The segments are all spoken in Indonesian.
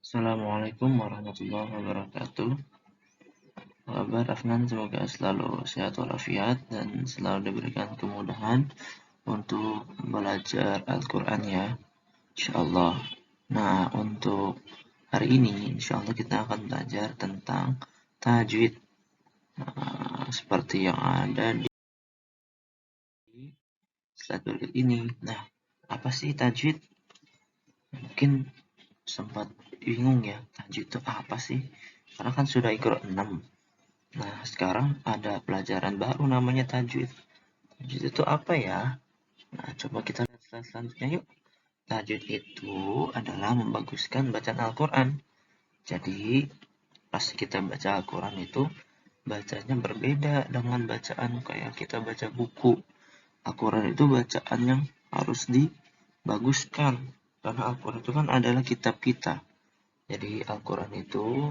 Assalamualaikum warahmatullahi wabarakatuh. Apa kabar Afnan? Semoga selalu sehat walafiat dan selalu diberikan kemudahan untuk belajar Al-Quran ya, insyaallah. Nah, untuk hari ini insyaallah kita akan belajar tentang tajwid. Seperti yang ada di slide berikut ini. Nah, apa sih tajwid? Mungkin sempat bingung ya, tajwid itu apa sih? Karena kan sudah Iqra 6. Nah, sekarang ada pelajaran baru namanya tajwid. Tajwid itu apa ya? Nah, coba kita lihat slide selanjutnya yuk. Tajwid itu adalah membaguskan bacaan Al-Quran. Jadi, pas kita baca Al-Quran itu, bacanya berbeda dengan bacaan kayak kita baca buku. Al-Quran itu bacaan yang harus dibaguskan. Karena Al-Quran itu kan adalah kitab kita. Jadi, Al-Quran itu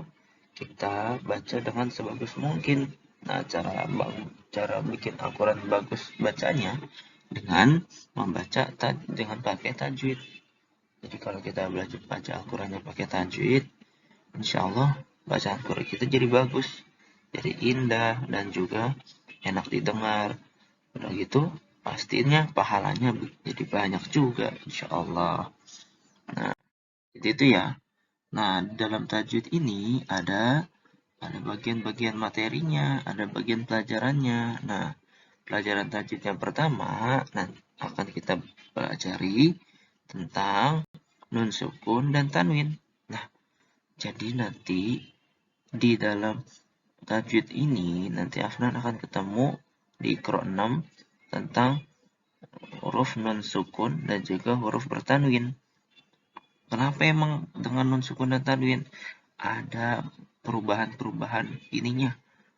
kita baca dengan sebagus mungkin. Nah, cara bikin Al-Quran bagus bacanya dengan membaca dengan pakai tajwid. Jadi kalau kita belajar baca Al-Qurannya pakai tajwid, insya Allah bacaan Al-Quran kita jadi bagus, jadi indah dan juga enak didengar. Udah gitu pastinya pahalanya jadi banyak juga, insya Allah. Nah, itu ya. Nah, dalam tajwid ini ada bagian-bagian materinya, ada bagian pelajarannya. Nah, pelajaran tajwid yang pertama akan kita pelajari tentang nun sukun dan tanwin. Nah, jadi nanti di dalam tajwid ini nanti Afnan akan ketemu di Iqra 6 tentang huruf nun sukun dan juga huruf bertanwin. Kenapa emang dengan nun sukun dan tanwin? Ada perubahan-perubahan ininya,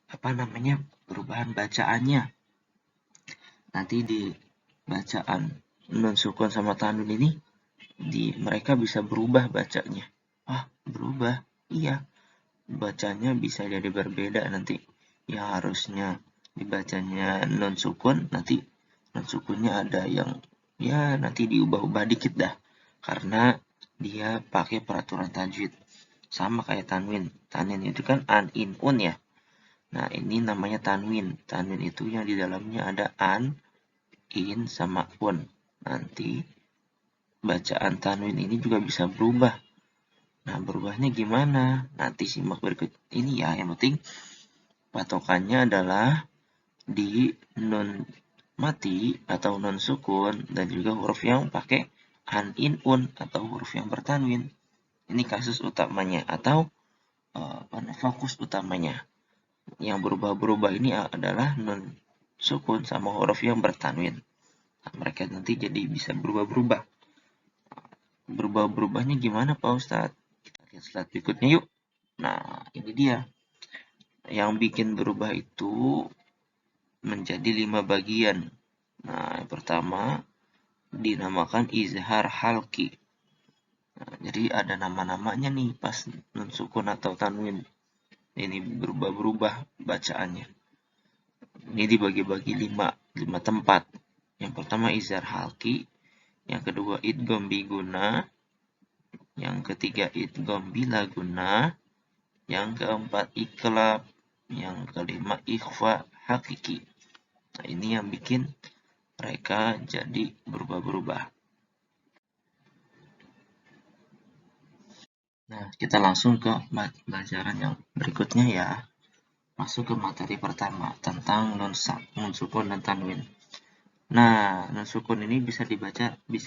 apa namanya, perubahan bacaannya. Nanti di bacaan nun sukun sama tanwin ini mereka bisa berubah bacanya. Berubah? Iya, bacanya bisa jadi berbeda nanti. Yang harusnya dibacanya nun sukun, nanti nun sukunnya ada yang ya nanti diubah-ubah dikit dah. Karena dia pakai peraturan tajwid. Sama kayak tanwin. Tanwin itu kan an, in, un ya. Nah, ini namanya tanwin. Tanwin itu yang di dalamnya ada an, in, sama un. Nanti bacaan tanwin ini juga bisa berubah. Nah, berubahnya gimana? Nanti simak berikut ini ya. Yang penting patokannya adalah di nun mati atau nun sukun dan juga huruf yang pakai an, in, un atau huruf yang bertanwin. Ini kasus utamanya atau fokus utamanya. Yang berubah-berubah ini adalah nun sukun sama huruf yang bertanwin. Nah, mereka nanti jadi bisa berubah-berubah. Berubah-berubahnya gimana Pak Ustadz? Kita lihat slide berikutnya yuk. Nah, ini dia. Yang bikin berubah itu menjadi 5 bagian. Nah, yang pertama dinamakan izhar halki. Nah, jadi ada nama-namanya nih pas nun sukun atau tanwin. Ini berubah-berubah bacaannya. Ini dibagi-bagi 5 tempat. Yang pertama izhar halki, yang kedua idgham biguna, yang ketiga idgham bilaguna, yang keempat iqlab, yang kelima ikhfa hakiki. Nah, ini yang bikin mereka jadi berubah-berubah. Nah, kita langsung ke pelajaran yang berikutnya ya. Masuk ke materi pertama tentang nun sukun dan tanwin. Nah, nun sukun ini bisa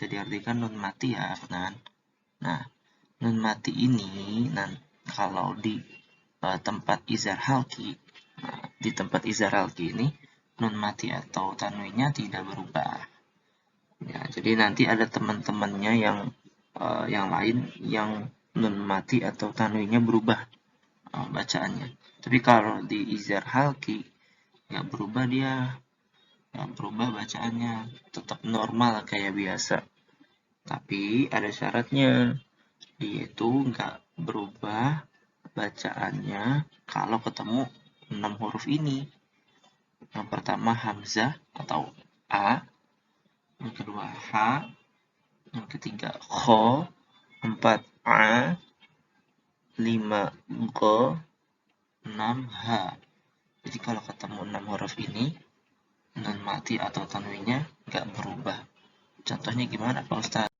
diartikan nun mati ya, Nah, nun mati ini kalau di tempat izhar halki, di tempat izhar halki ini nun mati atau tanwinnya tidak berubah. Ya, jadi nanti ada teman-temannya yang lain yang nun mati atau tanwinnya berubah bacaannya. Tapi kalau di izhar halki nggak berubah dia, nggak berubah bacaannya, tetap normal kayak biasa. Tapi ada syaratnya, dia itu nggak berubah bacaannya kalau ketemu 6 huruf ini. Yang pertama hamzah atau a, yang kedua h, yang ketiga kho, 4 a, 5G, 6H. Jadi kalau ketemu 6 huruf ini, nun mati atau tanwinnya nggak berubah. Contohnya gimana Pak Ustadz?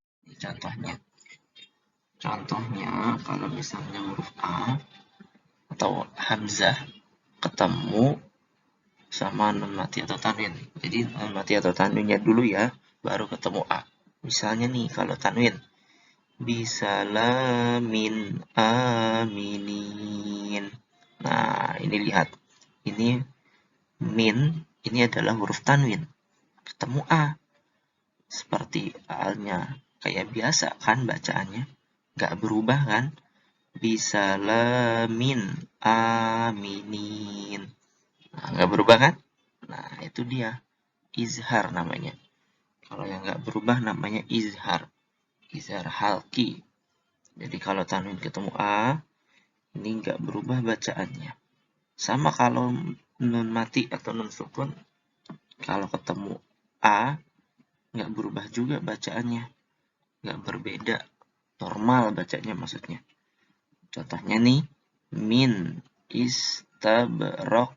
Contohnya kalau misalnya huruf A atau hamzah ketemu sama nun mati atau tanwin. Jadi nun mati atau tanwinnya dulu ya, baru ketemu A. Misalnya nih kalau tanwin, bisalamin aminin. Nah, ini lihat. Ini min, ini adalah huruf tanwin. Ketemu A. Seperti A-nya. Kayak biasa kan bacaannya. Nggak berubah kan? Bisalamin aminin. Nah, nggak berubah kan? Nah, itu dia. Izhar namanya. Kalau yang nggak berubah namanya izhar. Izhar halki. Jadi kalau tanwin ketemu A, ini nggak berubah bacaannya. Sama kalau nun mati atau nun sukun, kalau ketemu A, nggak berubah juga bacaannya. Nggak berbeda. Normal bacanya maksudnya. Contohnya nih, min istabraq.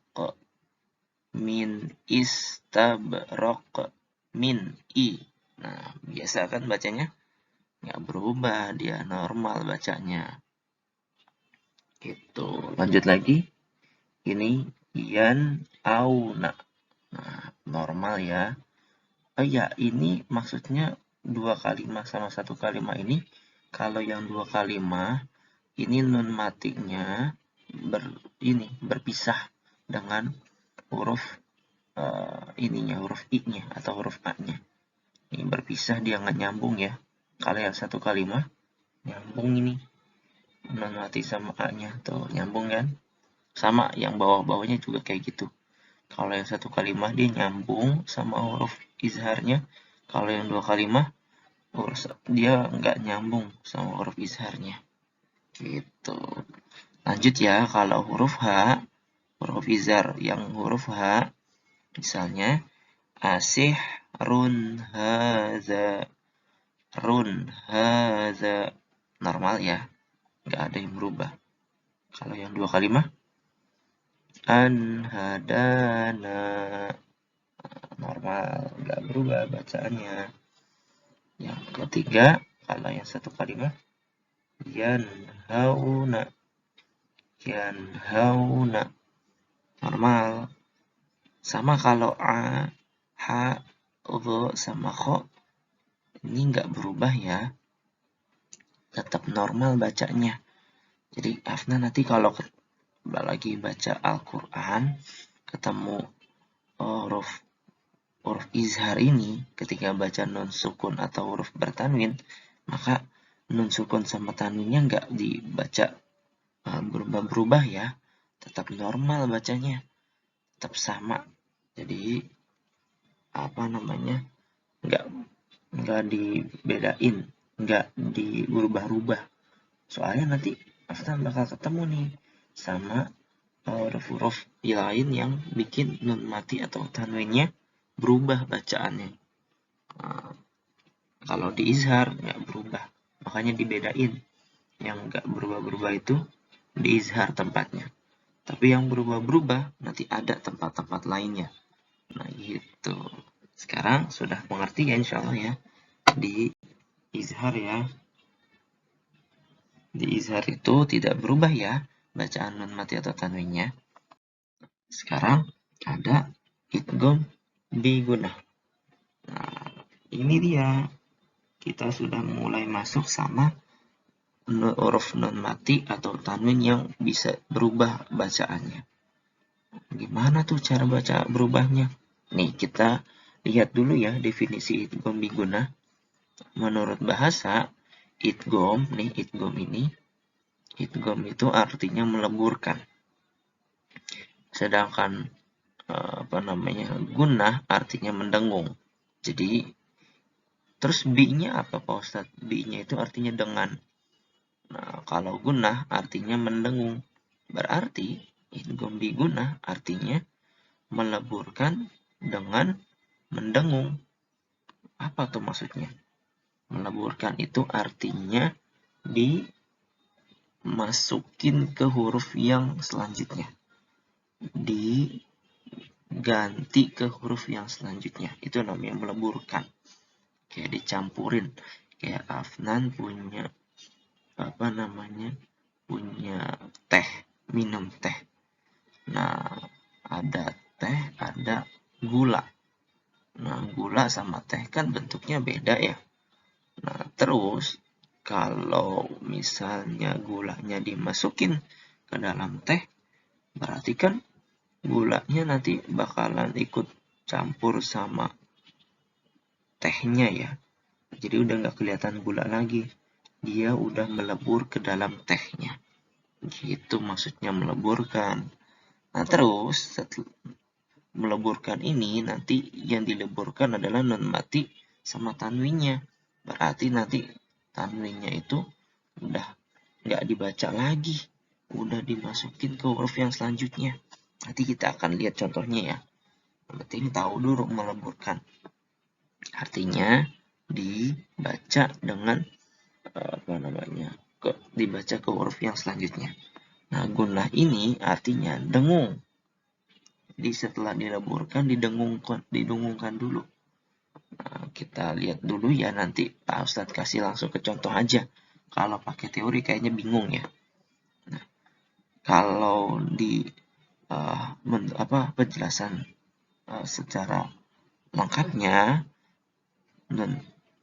Min istabraq. Min i. Nah, biasa kan bacanya? Nggak berubah, dia normal bacanya. Gitu. Lanjut lagi. Ini yan auna. Nah, normal ya. Oh ya, ini maksudnya dua kalimat sama satu kalimat ini. Kalau yang dua kalimat, ini nun matinya berpisah dengan huruf huruf i-nya atau huruf a-nya. Ini berpisah, dia nggak nyambung ya. Kalau yang satu kalimat nyambung ini nun mati sama a-nya tuh nyambung kan? Sama yang bawah-bawahnya juga kayak gitu. Kalau yang satu kalimat dia nyambung sama huruf izharnya. Kalau yang dua kalimat dia nggak nyambung sama huruf izharnya. Gitu. Lanjut ya, kalau huruf H, huruf izhar yang huruf H, misalnya asih run haza. Run haza. Normal ya, nggak ada yang berubah. Kalau yang dua kalimat an hadana, normal, nggak berubah bacaannya. Yang ketiga, kalau yang satu kalimat yanhauna, yanhauna, normal. Sama kalau a, ha, dho sama kho, ini nggak berubah ya, tetap normal bacanya. Jadi Afna nanti kalau lagi baca Al-Quran ketemu huruf izhar ini, ketika baca nun sukun atau huruf bertanwin, maka nun sukun sama tanwinnya nggak dibaca berubah-berubah ya, tetap normal bacanya, tetap sama. Jadi nggak dibedain, nggak diubah-ubah. Soalnya nanti Afna bakal ketemu nih sama huruf-huruf lain yang bikin nun mati atau tanwinnya berubah bacaannya. Kalau di izhar nggak berubah, makanya dibedain. Yang nggak berubah-berubah itu di izhar tempatnya. Tapi yang berubah-berubah nanti ada tempat-tempat lainnya. Nah gitu. Sekarang sudah mengerti ya insya Allah ya. Di izhar ya. Di izhar itu tidak berubah ya bacaan nun mati atau tanwinnya. Sekarang ada idgham bi gunnah. Nah, ini dia. Kita sudah mulai masuk sama huruf nun mati atau tanwin yang bisa berubah bacaannya. Gimana tuh cara baca berubahnya? Nih, kita lihat dulu ya definisi idgham bi gunnah. Menurut bahasa, idgham itu artinya meleburkan. Sedangkan gunnah artinya mendengung. Jadi terus bi-nya apa Pak Ustadz? Bi-nya itu artinya dengan. Nah, kalau gunnah artinya mendengung. Berarti idgham bi gunnah artinya meleburkan dengan mendengung. Apa tuh maksudnya? Meleburkan itu artinya masukin ke huruf yang selanjutnya. Diganti ke huruf yang selanjutnya. Itu namanya meleburkan. Kayak dicampurin. Kayak Afnan punya punya teh, minum teh. Nah, ada teh, ada gula. Nah, gula sama teh kan bentuknya beda ya. Nah, terus kalau misalnya gulanya dimasukin ke dalam teh, berarti kan gulanya nanti bakalan ikut campur sama tehnya ya. Jadi udah nggak kelihatan gula lagi. Dia udah melebur ke dalam tehnya. Gitu maksudnya meleburkan. Nah, terus setelah meleburkan ini, nanti yang dileburkan adalah nun mati sama tanwinnya. Berarti nanti tanwinnya itu udah nggak dibaca lagi. Udah dimasukin ke huruf yang selanjutnya. Nanti kita akan lihat contohnya ya. Yang penting tahu dulu meleburkan. Artinya dibaca dengan dibaca ke huruf yang selanjutnya. Nah, gunnah ini artinya dengung. Jadi setelah dileburkan didengungkan dulu. Nah, kita lihat dulu ya, nanti Pak Ustadz kasih langsung ke contoh aja. Kalau pakai teori kayaknya bingung ya. Nah, kalau di penjelasan secara lengkapnya, nun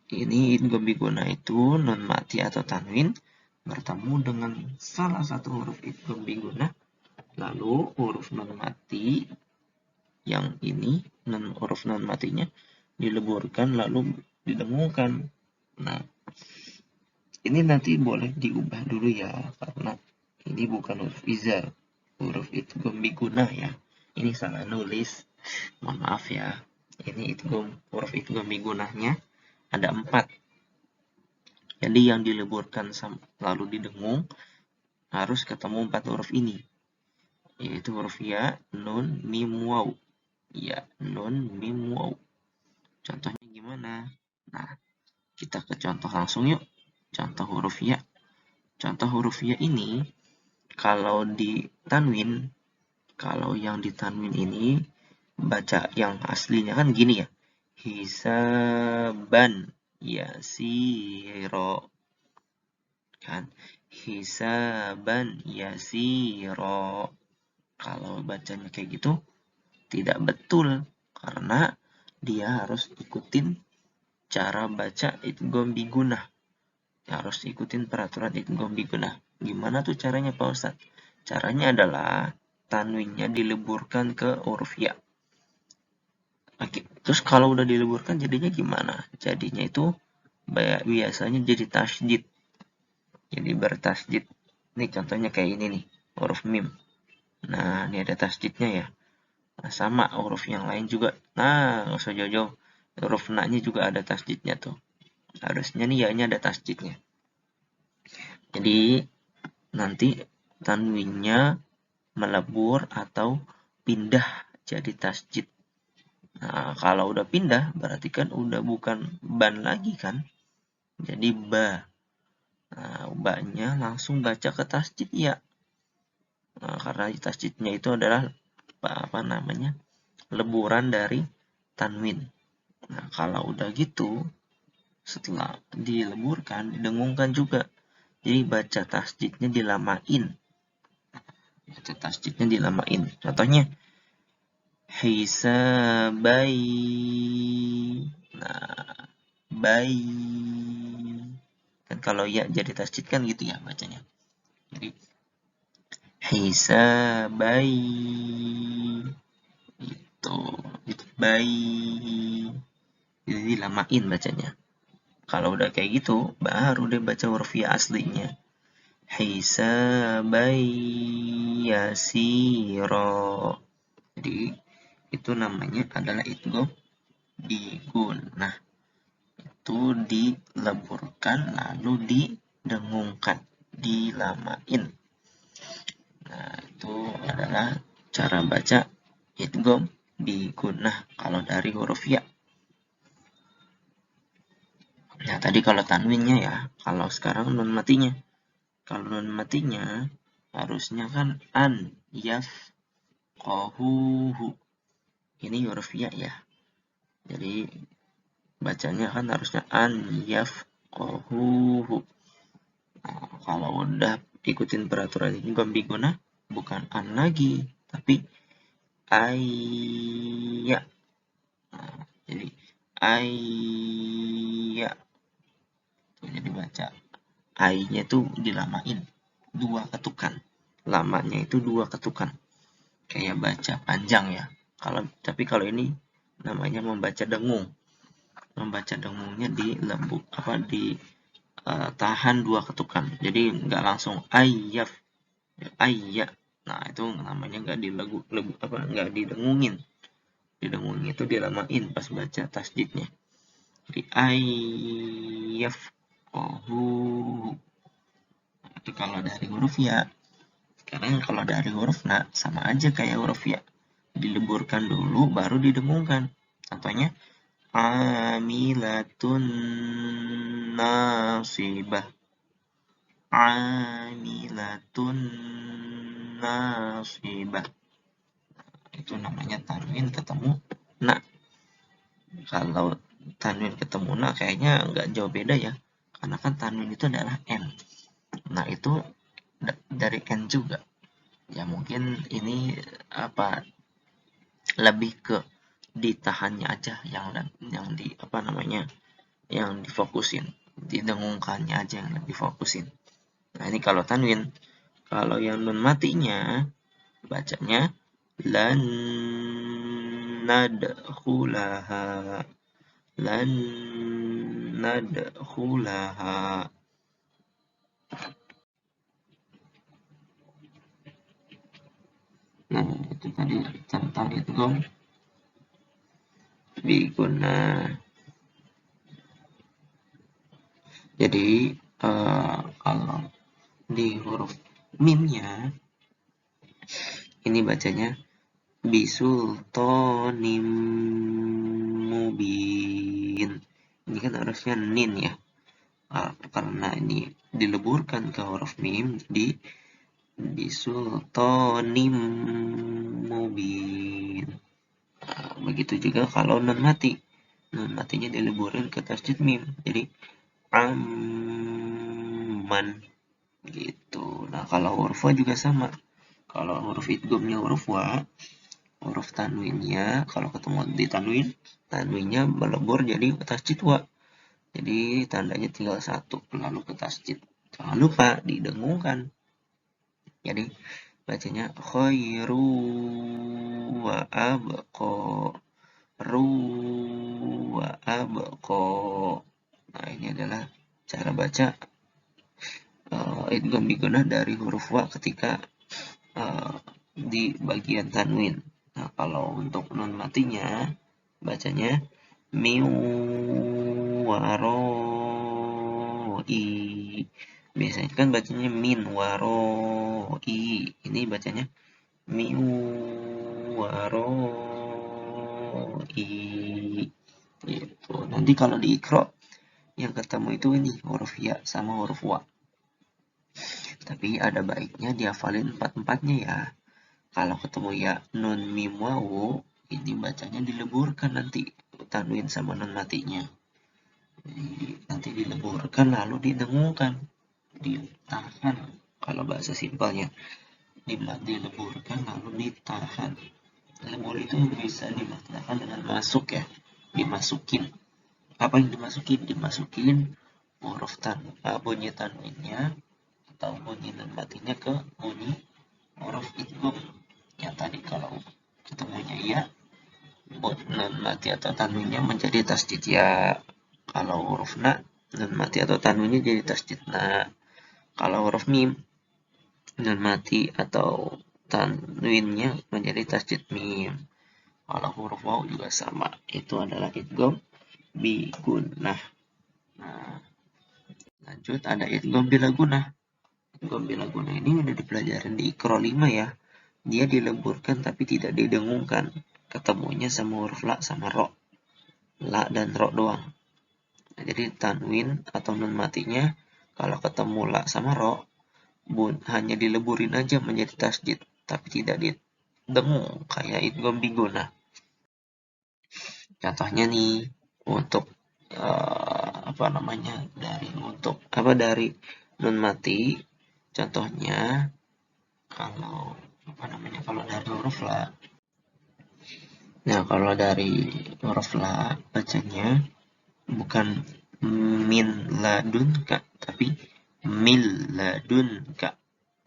ini idgham biguna itu nun mati atau tanwin bertemu dengan salah satu huruf idgham biguna, lalu huruf nun mati yang ini, huruf nun matinya dileburkan lalu didengungkan. Nah, ini nanti boleh diubah dulu ya, karena ini bukan huruf izar, huruf idgham biguna ya. Ini salah nulis, mohon maaf ya. Ini huruf idgham bigunahnya ada 4. Jadi yang dileburkan lalu didengung harus ketemu 4 huruf ini, yaitu huruf ya, nun, mim, waw. Ya, nun, mim, waw. Contohnya gimana? Nah, kita ke contoh langsung yuk. Contoh huruf ya. Contoh huruf ya ini, kalau yang di tanwin ini, baca yang aslinya kan gini ya. Hisaban yasiro. Kan? Hisaban yasiro. Kalau bacanya kayak gitu, tidak betul. Karena dia harus ikutin cara baca idgham bigunah. Harus ikutin peraturan idgham bigunah. Gimana tuh caranya Pak Ustadz? Caranya adalah tanwinnya dileburkan ke huruf ya. Oke, terus kalau udah dileburkan jadinya gimana? Jadinya itu biasanya jadi tasydid. Jadi bertasydid. Ini contohnya kayak ini nih, huruf mim. Nah, ini ada tasydidnya ya. Nah, sama huruf yang lain juga. Nah, nggak usah jauh-jauh. Huruf na-nya juga ada tasydidnya tuh. Harusnya nih ya-nya ada tasydidnya. Jadi nanti tanwinnya melebur atau pindah jadi tasydid. Nah, kalau udah pindah berarti kan udah bukan ban lagi kan. Jadi ba. Nah, ba-nya langsung baca ke tasydid ya. Nah, karena tasydidnya itu adalah leburan dari tanwin. Nah, kalau udah gitu, setelah dileburkan, didengungkan juga. Jadi baca tasydidnya dilamain. Baca tasydidnya dilamain. Contohnya, hisabai. Nah, bai. Kan kalau ya jadi tasydid kan gitu ya bacanya. Jadi, hisabai. Itu bayi. Jadi dilamain bacanya. Kalau udah kayak gitu, baru deh baca huruf ya aslinya. Hisabai yasiro. Jadi itu namanya adalah idgham bigunah. Itu dileburkan lalu didengungkan, dilamain. Nah, itu adalah cara baca idgham bigunah kalau dari huruf ya. Nah, tadi kalau tanwinnya ya, kalau sekarang nun matinya. Kalau nun matinya harusnya kan an yafqahuhu. Ini huruf ya ya. Jadi bacanya kan harusnya an yafqahuhu. Nah, kalau udah ikutin peraturan ini Biguna bukan an lagi, tapi ayya. Nah, jadi ayya. Jadi baca ai-nya itu dilamain 2 ketukan. Lamanya itu 2 ketukan. Kayak baca panjang ya. Tapi kalau ini namanya membaca dengung. Membaca dengungnya di lembut tahan 2 ketukan. Jadi nggak langsung ayyaf, ayya. Nah, itu namanya nggak nggak didengungin. Didengungin itu dilamain pas baca tasdidnya. Jadi ayyaf itu kalau dari huruf ya. Sekarang kalau dari huruf na sama aja kayak huruf ya. Dileburkan dulu baru didengungkan. Contohnya amilatun nasibah. Amilatun nasibah. Itu namanya tanwin ketemu na. Kalau tanwin ketemu na kayaknya nggak jauh beda ya. Karena kan tanwin itu adalah n. Nah, itu dari n juga. Ya mungkin ini lebih ke ditahannya aja yang difokusin, didengungkannya aja yang lebih fokusin. Nah, ini kalau tanwin. Kalau yang nun matinya bacanya lan nadkhulaha, lan nadkhulaha. Nah, itu tadi tentang idgham biguna. Jadi kalau di huruf mimnya ini bacanya bisultonim mubin. Ini kan harusnya nin ya. Karena ini dileburkan ke huruf mim, jadi bisultonim mubin. Nah, begitu juga kalau nun mati. Nun matinya dileburin ke tasdid mim. Jadi amman gitu. Nah, kalau huruf wa juga sama. Kalau huruf idghamnya huruf wa, huruf tanwinnya kalau ketemu di tanwinnya melebur jadi tasdid wa. Jadi tandanya tinggal 1 lalu ke tasdid. Jangan lupa didengungkan. Jadi bacanya khairu wa abqa, ru wa abqa. Nah, ini adalah cara baca idgham biguna dari huruf wa ketika di bagian tanwin. Nah, kalau untuk nun matinya bacanya miu waroi. Biasanya kan bacanya min waroi. Ini bacanya miu waroi. Gitu. Nanti kalau di ikro yang ketemu itu ini huruf ya sama huruf wa. Tapi ada baiknya dihafalin 4-4-nya ya. Kalau ketemu ya nun mim wawu, ini bacanya dileburkan nanti tanwin sama nun matinya. Jadi, nanti dileburkan lalu didengungkan, ditahan. Kalau bahasa simpelnya dileburkan lalu ditahan. Lebur itu bisa dimaknakan dengan masuk ya, dimasukin. Apa yang dimasukin? Dimasukin huruf bunyi tanwinnya atau bunyi nun matinya ke bunyi huruf idgham. Yang tadi kalau ketemunya ya, nun mati atau tanwinnya menjadi tasdid ya. Kalau huruf na, nun mati atau tanwinnya jadi tasdid na. Kalau huruf mim, nun mati atau tanwinnya menjadi tasdid mim. Kalau huruf waw juga sama. Itu adalah idgham bigunnah. Nah, lanjut ada idgham bilagunah. Idgham bilagunah ini udah dipelajarin di Iqra 5 ya. Dia dileburkan tapi tidak didengungkan. Ketemunya sama huruf la sama ro. La dan ro doang. Nah, jadi tanwin atau nun matinya kalau ketemu la sama ro hanya dileburin aja menjadi tasjid, tapi tidak didengung kayak idgham biguna. Contohnya nih untuk dari nun mati, contohnya kalau dari huruf la. Nah, kalau dari huruf la bacanya bukan min ladunka, tapi mil ladunka.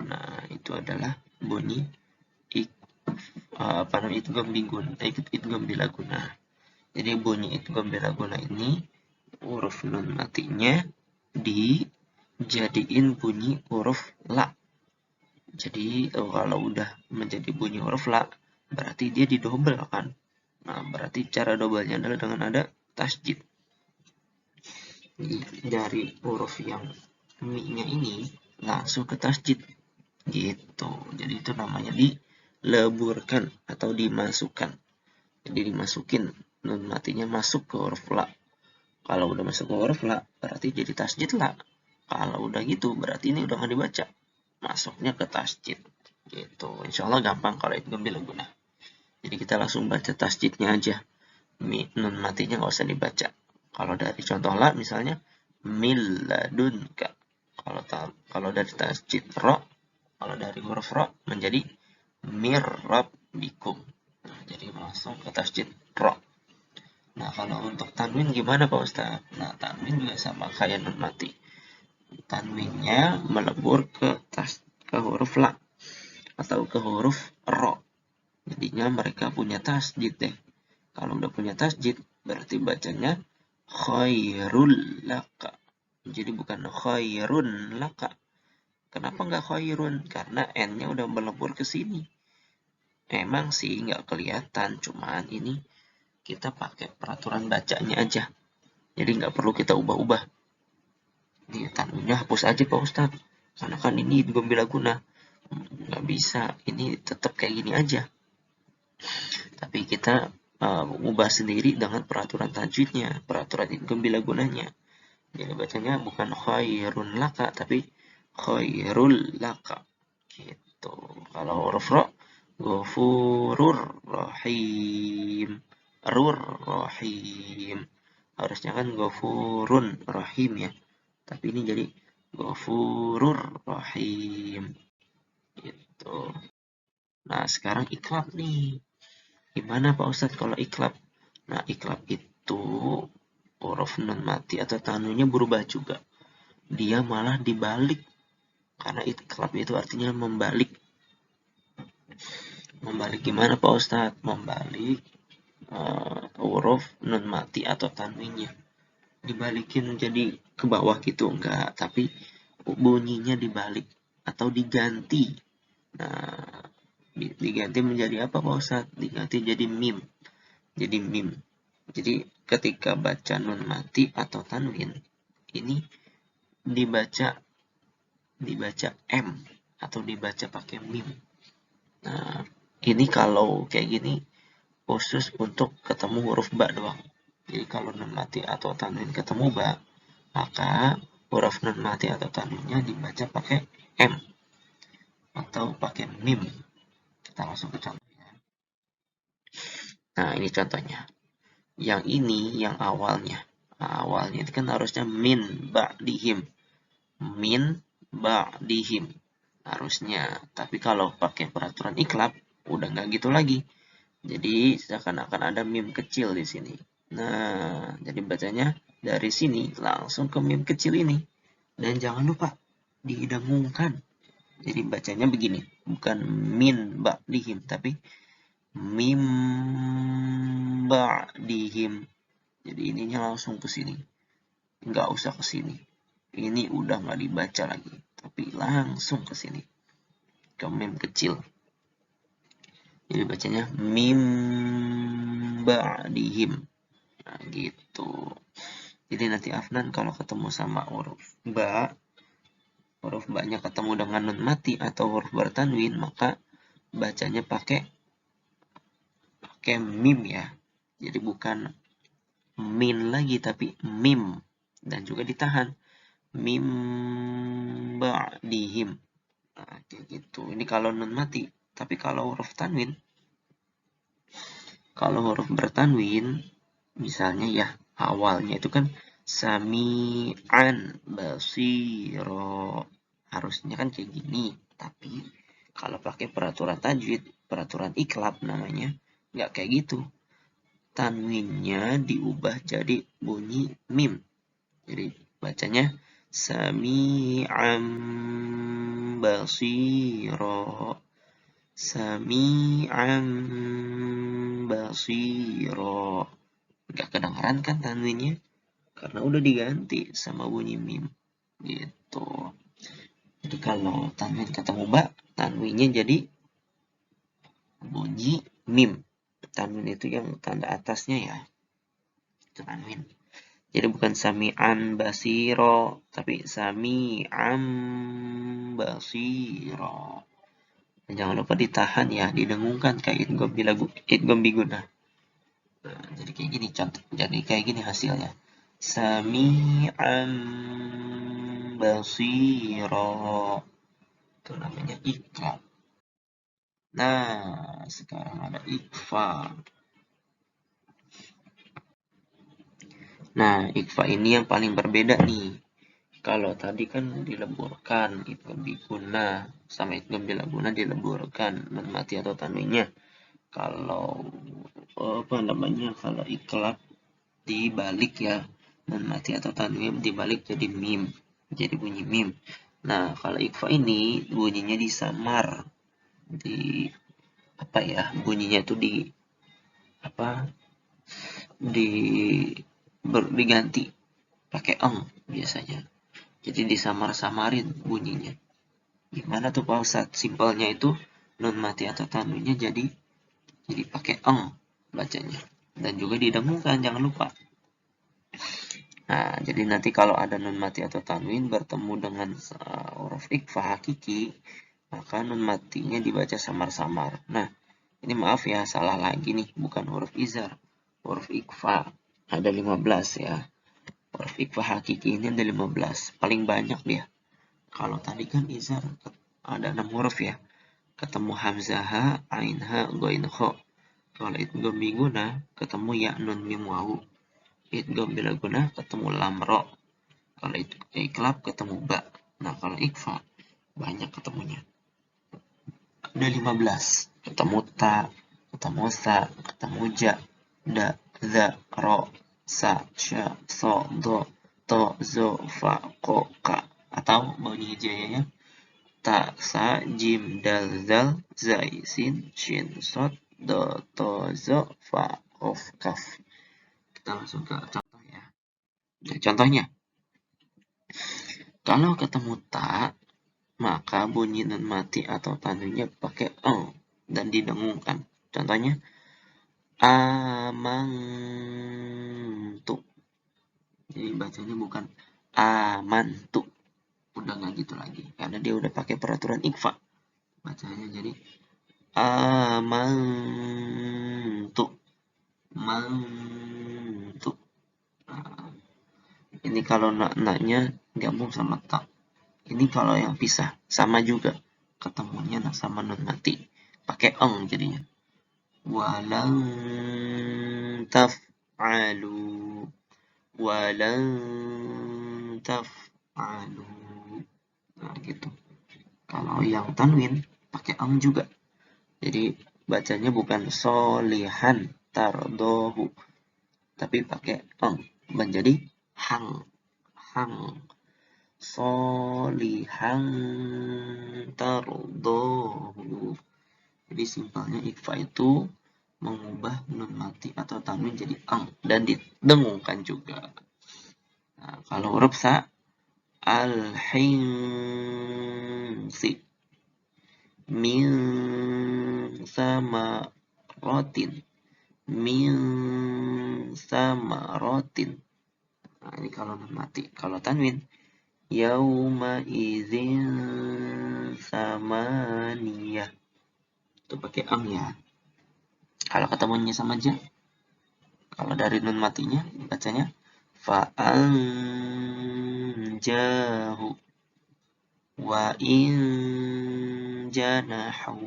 Nah, itu adalah bunyi idgham bilaguna. Jadi bunyi idgham bilaguna ini huruf nun matinya dijadiin bunyi huruf la. Jadi kalau udah menjadi bunyi huruf la, berarti dia didobel kan. Nah, berarti cara dobelnya adalah dengan ada tasjid. Dari huruf yang mi-nya ini langsung ke tasjid gitu. Jadi itu namanya dileburkan atau dimasukkan. Jadi dimasukin, nun matinya masuk ke huruf la. Kalau udah masuk ke huruf la, berarti jadi tasjid la. Kalau udah gitu, berarti ini udah nggak dibaca. Masuknya ke tasjid gitu. Insya Allah gampang kalau itu bilaguna. Jadi kita langsung baca tasjidnya aja. Nun matinya nggak usah dibaca. Kalau dari contoh la misalnya mil ladunka. Kalau dari tasjid ro, kalau dari huruf ro menjadi mir rabbikum. Nah, jadi langsung ke tasjid ro. Nah, kalau untuk tanwin gimana Pak Ustaz? Nah, tanwin juga sama kayak nun mati. Tanwinnya melebur ke huruf la atau ke huruf ro. Jadinya mereka punya tasjid deh. Kalau udah punya tasjid, berarti bacanya khairul laka. Jadi bukan khairun laka. Kenapa nggak khairun? Karena N-nya udah melebur ke sini. Emang sih nggak kelihatan, cuman ini kita pakai peraturan bacanya aja. Jadi nggak perlu kita ubah-ubah. Ini tanwinnya hapus aja Pak Ustadz. Karena kan ini idgham bilaguna. Nggak bisa, ini tetap kayak gini aja. Tapi kita ubah sendiri dengan peraturan tajwidnya, peraturan idgham bilagunanya. Jadi bacanya bukan khairun laka, tapi khairul laka. Gitu. Kalau huruf ro, ghafurur rahim. Rur rahim. Harusnya kan ghafurun rahim ya. Tapi ini jadi ghafurur rahim. Gitu. Nah, sekarang iklab nih. Gimana Pak Ustadz kalau iklab? Nah, iklab itu huruf nun mati atau tanwinnya berubah juga. Dia malah dibalik. Karena iklab itu artinya membalik. Membalik gimana Pak Ustadz? Membalik huruf nun mati atau tanwinnya. Dibalikin jadi ke bawah gitu enggak, tapi bunyinya dibalik atau diganti. Nah, diganti menjadi apa Pak Ustadz? Diganti jadi mim. Jadi mim. Jadi ketika baca nun mati atau tanwin, ini dibaca M atau dibaca pakai mim. Nah, ini kalau kayak gini khusus untuk ketemu huruf ba doang. Jadi kalau nun mati atau tanwin ketemu ba, maka huruf nun mati atau tanwinnya dibaca pakai M atau pakai mim. Kita langsung ke contohnya. Nah, ini contohnya. Yang ini yang awalnya. Nah, awalnya itu kan harusnya min ba'dihim. Min ba'dihim. Harusnya. Tapi kalau pakai peraturan iklab, udah nggak gitu lagi. Jadi seakan-akan ada mim kecil di sini. Nah, jadi bacanya dari sini langsung ke mim kecil ini. Dan jangan lupa didengungkan. Jadi bacanya begini, bukan min ba'dihim, tapi mim ba'dihim. Jadi ininya langsung ke sini. Nggak usah ke sini. Ini udah nggak dibaca lagi, tapi langsung ke sini. Ke mim kecil. Jadi bacanya mim ba'dihim. Nah, gitu. Jadi nanti Afnan kalau ketemu sama huruf ba-nya ketemu dengan nun mati atau huruf bertanwin, maka bacanya pakai mim ya. Jadi bukan min lagi tapi mim dan juga ditahan. Mim ba'dihim. Nah, kayak gitu. Ini kalau nun mati. Tapi kalau huruf tanwin, kalau huruf bertanwin, misalnya ya awalnya itu kan sami'an basiro. Harusnya kan kayak gini. Tapi kalau pakai peraturan tajwid, peraturan iklab namanya, nggak kayak gitu. Tanwinnya diubah jadi bunyi mim. Jadi bacanya sami'an basiro. Sami'an basiro. Gak kedengaran kan tanwinnya? Karena udah diganti sama bunyi mim. Gitu. Jadi kalau tanwin ketemu ba, tanwinnya jadi bunyi mim. Tanwin itu yang tanda atasnya ya. Itu tanwin. Jadi bukan sami'an basiro, tapi sami'an basiro. Dan jangan lupa ditahan ya, didengungkan kayak idgham biguna. Nah, jadi kayak gini contoh. Jadi kayak gini hasilnya. Sami'an basiro. Itu namanya iqra. Nah, sekarang ada ikfa. Nah, ikfa ini yang paling berbeda nih. Kalau tadi kan dileburkan, idgham biguna sama idgham bilaguna dileburkan, nun mati atau tanwinnya. Kalau apa namanya? Kalau iklab dibalik ya, nun mati atau tanwin dibalik jadi mim, jadi bunyi mim. Nah, kalau ikfa ini bunyinya disamar, di apa ya? Bunyinya itu di apa? Di diganti pakai eng biasanya. Jadi disamar-samarin bunyinya. Gimana tuh Pak Ustadz? Simpelnya itu nun mati atau tanwinnya jadi pakai eng bacanya. Dan juga didengungkan, jangan lupa. Nah, jadi nanti kalau ada nun mati atau tanwin bertemu dengan huruf ikhfa hakiki, maka nun matinya dibaca samar-samar. Nah, ini maaf ya, salah lagi nih, bukan huruf izhar. Huruf ikhfa ada 15 ya. Huruf ikhfa hakiki ini ada 15, paling banyak dia. Kalau tadi kan izhar ada 6 huruf ya. Ketemu hamzah ha, ain ha, ghain kha. Kalau idgham biguna ketemu ya nun mim wawu. Idgham bilaguna ketemu lam ro. Kalau iklab ketemu ba. Nah, kalau ikfa banyak ketemunya. Ada 15. Ketemu ta, ketemu sa, ketemu ja, da, za, ro, sa, sya, so, do, to, zo, fa, ko, ka. Atau bunyi hijayanya ta, sa, jim, dal, zal, zai, sin, shin, sod, do, to, zo, fa, kof, kaf. Kita langsung ke contoh ya. Nah, contohnya, kalau ketemu ta, maka bunyi nun mati atau tanwinnya pakai eng dan didengungkan. Contohnya, amantu. Jadi bacanya bukan amantu. Udah nggak gitu lagi. Karena dia udah pakai peraturan ikhfa. Bacanya jadi amantu. Mantu. Nah, ini kalau nak-naknya gabung sama tak. Ini kalau yang pisah. Sama juga. Ketemunya sama nun mati. Pakai eng jadinya. Walan taf'alu. Walan taf'alu. Nah, gitu. Kalau yang tanwin pakai eng juga. Jadi bacanya bukan solihan tardohu, tapi pakai eng menjadi hang. Hang. Solihan tardohu. Jadi simpelnya ikhfa itu mengubah nun mati atau tanwin jadi eng dan didengungkan juga. Nah, kalau huruf sa al-hinsi min sama rotin min sama rotin. Nah, ini kalau nun mati. Kalau tanwin yauma idzin samaniyah. Itu pakai ang ya. Kalau ketemunya sama ja, kalau dari nun matinya bacanya fa'anjahu wa in janahu.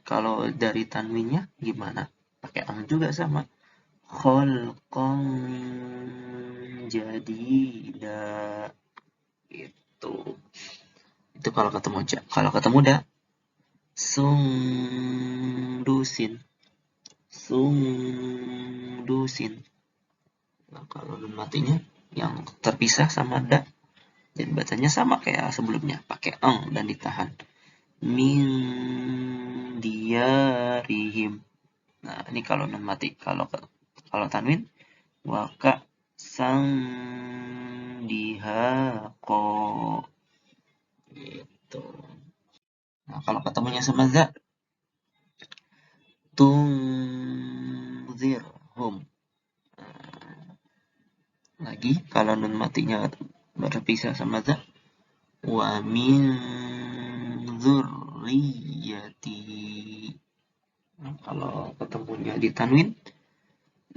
Kalau dari tanwinnya gimana? Pakai ang juga sama. Khalqan jadida. Itu kalau ketemu kalau ketemu da. Sundusin. Nah, kalau nun matinya yang terpisah sama da, jadi bacanya sama kayak sebelumnya, pakai eng dan ditahan. Min diarihim. Nah, ini kalau nun mati. Kalau tanwin, waka sang dihako. Gitu. Nah, kalau ketemunya sama za, tungzirhum. Lagi kalau nun matinya berpisah sama za, wa min dzurriyyati. Nah, kalau ketemunya di tanwin,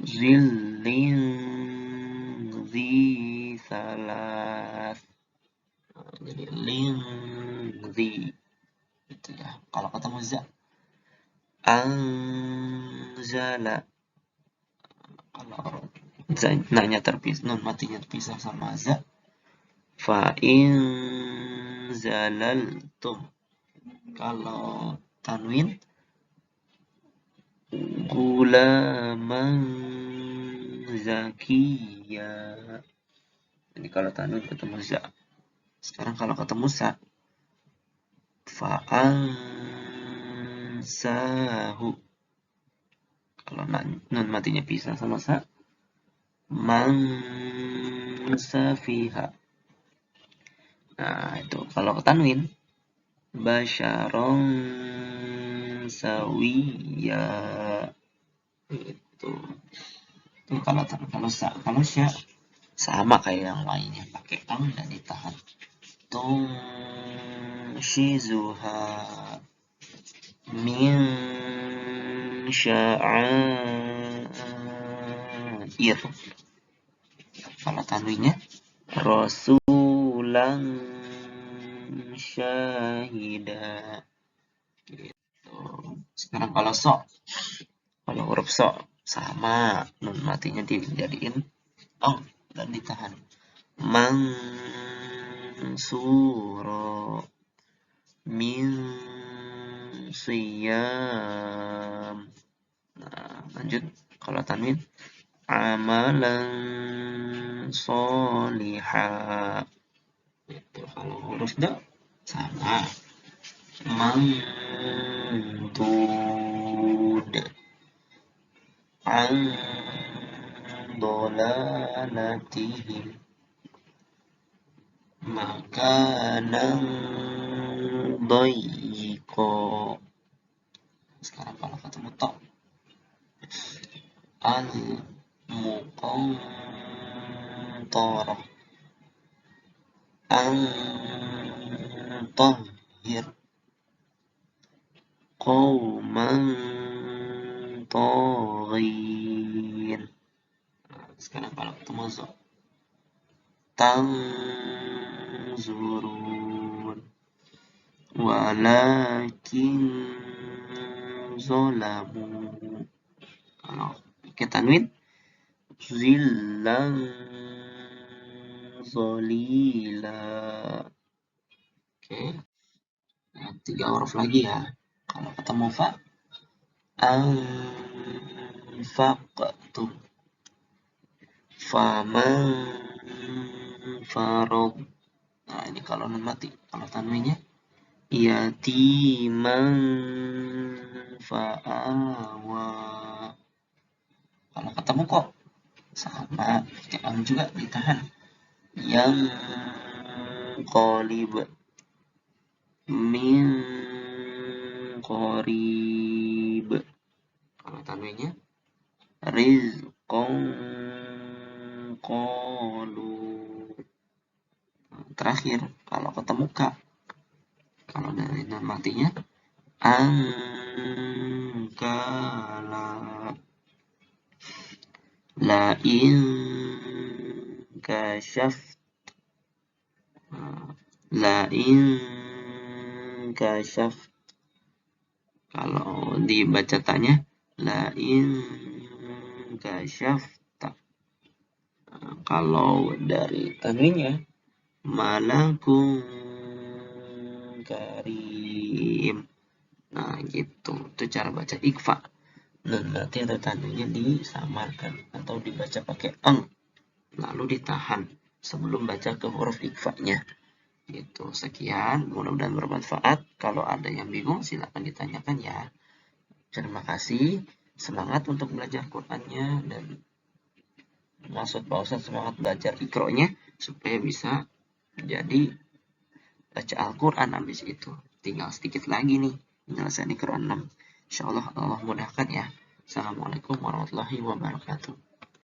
zillin zi salas. Nah, jadi lin zi itu ya. Kalau ketemu za, anzala. Kalau nanya terpisah, nun matinya terpisah sama za, fa in zalaltum. Kalau tanwin, gulaman zakiya. Jadi kalau tanwin ketemu za. Sekarang kalau ketemu sa, fa'ansahu. Kalau nun matinya pisah sama sa, mansafiha. Nah, itu kalau tanwin, basyaron sawiya. Itu kalau sya sama kayak yang lainnya, pakai ang dan ditahan. Shizuha min sya'air. Kalau tanwinnya, rasulan syahida. Gitu. Sekarang kalau huruf so sama, nun matinya dijadiin ong dan ditahan. Mansuro min siyam. Nah, lanjut kalau tanwin, amalan solihah. Itu kalau huruf da sama, mamdud an dolalatihim makanan doyiko. Sekarang kalau ketemu tok, al muqantoroh antahhir qauman taghin. Sekarang kalau ketemu zo, tanzurun walakin zolamu. Kalau pakai tanwin, zillan zolila. Oke. Nah, 3 huruf lagi ya. Kalau ketemu fa, anfaqtum, faman farad. Nah, ini kalau nun mati. Kalau tanwinnya, yatiman fa'awa. Kalau ketemu kok sama, pakai juga ditahan. Yang qalib min qarib. Kalau tanwinnya, rizqan qalu. Terakhir, kalau ketemu ka, kalau dari nun matinya, angkala. La in kasyaft. lain kasyaf. Kalau dibaca tanya lain kasyaf. Kalau dari tanwinnya malakun karim. Nah, gitu. Itu cara baca ikfa. Dan berarti ada tanwinnya disamarkan atau dibaca pakai eng, lalu ditahan sebelum baca ke huruf ikfa-nya. Gitu. Sekian, mudah-mudahan bermanfaat. Kalau ada yang bingung silakan ditanyakan ya. Terima kasih. Semangat untuk belajar Qur'annya, dan maksud Pak Ustadz semangat belajar ikronya supaya bisa jadi baca Al-Quran habis itu. Tinggal sedikit lagi nih penyelesaian Iqra 6. Insyaallah Allah mudahkan ya. Assalamualaikum warahmatullahi wabarakatuh.